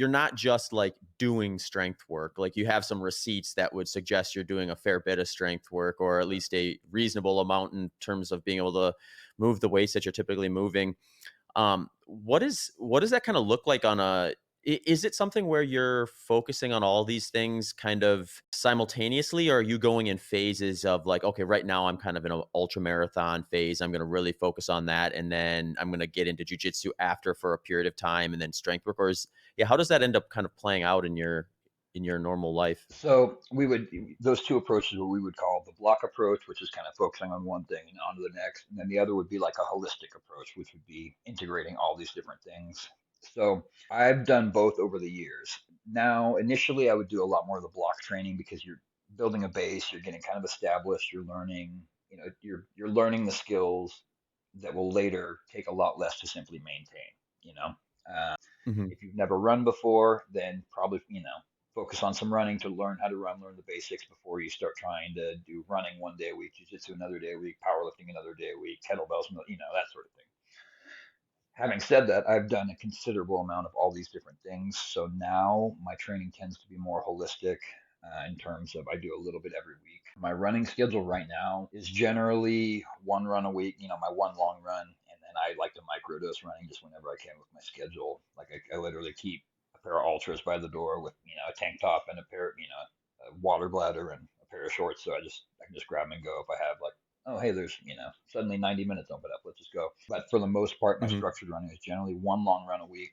you're not just like doing strength work. Like you have some receipts that would suggest you're doing a fair bit of strength work, or at least a reasonable amount in terms of being able to move the weights that you're typically moving. What does that kind of look like on a is it something where you're focusing on all these things kind of simultaneously, or are you going in phases of like, okay, right now I'm kind of in an ultra marathon phase. I'm going to really focus on that, and then I'm going to get into jujitsu after for a period of time, and then strength work. Or is yeah, how does that end up kind of playing out in your normal life? So we would those two approaches what we would call the block approach, which is kind of focusing on one thing and on to the next, and then the other would be like a holistic approach, which would be integrating all these different things. So I've done both over the years. Now, initially, I would do a lot more of the block training because you're building a base, you're getting kind of established, you're learning, you're learning the skills that will later take a lot less to simply maintain, you know. Uh, Hmm. if you've never run before, then probably, focus on some running to learn how to run, learn the basics before you start trying to do running one day a week, jiu-jitsu another day a week, powerlifting another day a week, kettlebells, that sort of thing. Having said that, I've done a considerable amount of all these different things. So now my training tends to be more holistic in terms of I do a little bit every week. My running schedule right now is generally one run a week, my one long run. And then I like to microdose running just whenever I can with my schedule. Like I literally keep a pair of ultras by the door with, a tank top and a pair, a water bladder and a pair of shorts. So I can just grab them and go if I have like, oh, hey, there's, suddenly 90 minutes open up. Let's just go. But for the most part, my Hmm. structured running is generally one long run a week.